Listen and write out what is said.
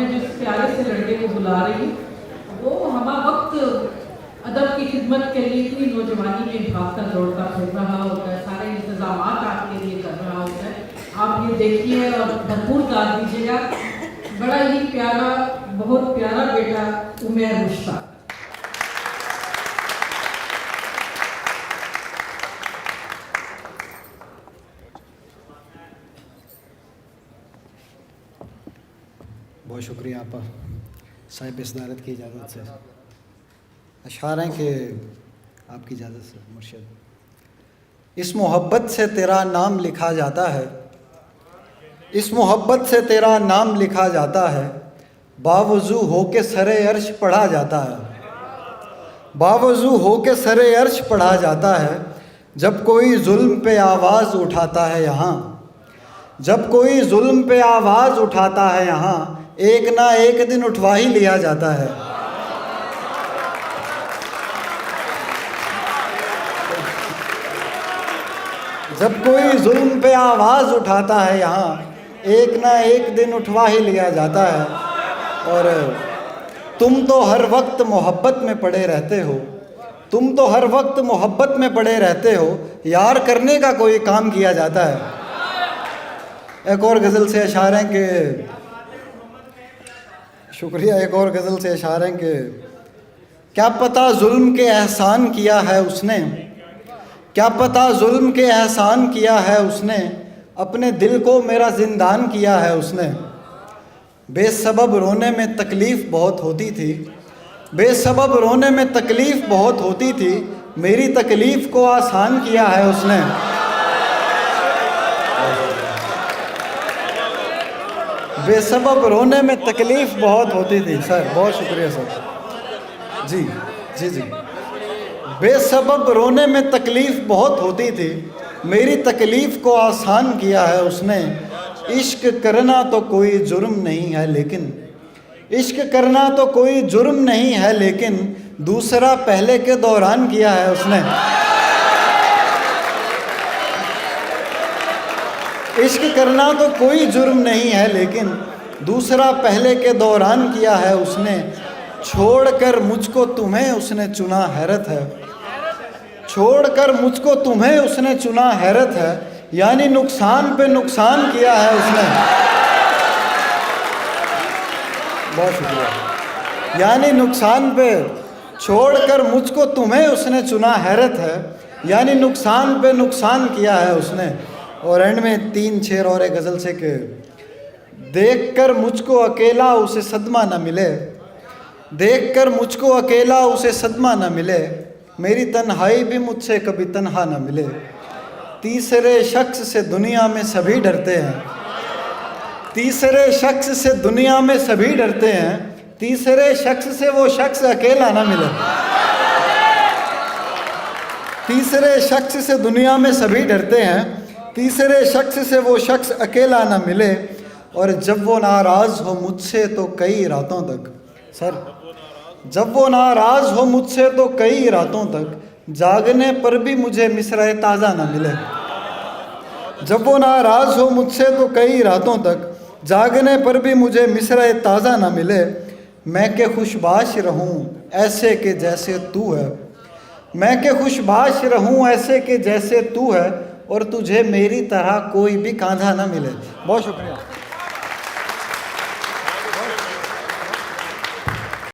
मैं जिस प्यारे से लड़के को बुला रही हूँ, वो हमा वक्त अदब की खिदमत के लिए इतनी नौजवानी में भागता दौड़ता फिर रहा होता है, सारे इंतजाम आपके लिए कर रहा होता है। आप ये देखिए और भरपूर दाद दीजिएगा। बड़ा ही प्यारा, बहुत प्यारा बेटा उमैर मुश्ताक। बहुत शुक्रिया आपा साहिब इस्दारत की इजाज़त से। अशार हैं कि आपकी इजाज़त से मुर्शिद, इस मोहब्बत से तेरा नाम लिखा जाता है, इस मोहब्बत से तेरा नाम लिखा जाता है, बावजू हो के सरे अर्श पढ़ा जाता है, बावजू हो के सरे अर्श पढ़ा जाता है। जब कोई जुल्म पे आवाज़ उठाता है यहाँ, जब कोई जुल्म पे आवाज़ उठाता है यहाँ, एक ना एक दिन उठवा ही लिया जाता है। जब कोई जुल्म पे आवाज़ उठाता है यहाँ, एक ना एक दिन उठवा ही लिया जाता है। और तुम तो हर वक्त मोहब्बत में पड़े रहते हो, तुम तो हर वक्त मोहब्बत में पड़े रहते हो, यार करने का कोई काम किया जाता है। एक और गज़ल से अशार हैं कि शुक्रिया, एक और गज़ल से अशार हैं कि क्या पता जुल्म के एहसान किया है उसने, क्या पता जुल्म के एहसान किया है उसने, अपने दिल को मेरा ज़िंदान किया है उसने। बेसबब रोने में तकलीफ़ बहुत होती थी, बेसबब रोने में तकलीफ़ बहुत होती थी, मेरी तकलीफ़ को आसान किया है उसने। बेसबब रोने में तकलीफ़ बहुत होती थी। सर बहुत शुक्रिया सर। जी जी जी। बेसबब रोने में तकलीफ़ बहुत होती थी, मेरी तकलीफ़ को आसान किया है उसने। इश्क करना तो कोई जुर्म नहीं है लेकिन, इश्क करना तो कोई जुर्म नहीं है लेकिन, दूसरा पहले के दौरान किया है उसने। इश्क करना तो कोई जुर्म नहीं है लेकिन, दूसरा पहले के दौरान किया है उसने। छोड़कर मुझको तुम्हें उसने चुना हैरत है, छोड़कर मुझको तुम्हें उसने चुना हैरत है, यानी नुकसान पे नुकसान किया है उसने। बहुत शुक्रिया। यानी नुकसान पे, छोड़कर मुझको तुम्हें उसने चुना हैरत है, यानी नुकसान पे नुकसान किया है उसने। और एंड में 3 शेर और एक गज़ल से कि देखकर मुझको अकेला उसे सदमा न मिले, देखकर मुझको अकेला उसे सदमा न मिले, मेरी तन्हाई भी मुझसे कभी तन्हा न मिले। तीसरे शख्स से दुनिया में सभी डरते हैं, तीसरे शख्स से दुनिया में सभी डरते हैं, तीसरे शख्स से वो शख्स अकेला न मिले। तीसरे शख्स से दुनिया में सभी डरते हैं, तीसरे शख्स से वो शख्स अकेला न मिले। और जब वो नाराज़ हो मुझसे तो कई रातों तक, सर जब वो नाराज़ हो मुझसे तो कई रातों तक, जागने पर भी मुझे मिसरे ताज़ा न मिले। जब वो नाराज़ हो मुझसे तो कई रातों तक, जागने पर भी मुझे मिसरे ताज़ा न मिले। मैं के खुशबाश रहूं ऐसे के जैसे तू है, मैं के खुशबाश रहूं ऐसे के जैसे तू है, और तुझे मेरी तरह कोई भी कांधा न मिले। बहुत शुक्रिया।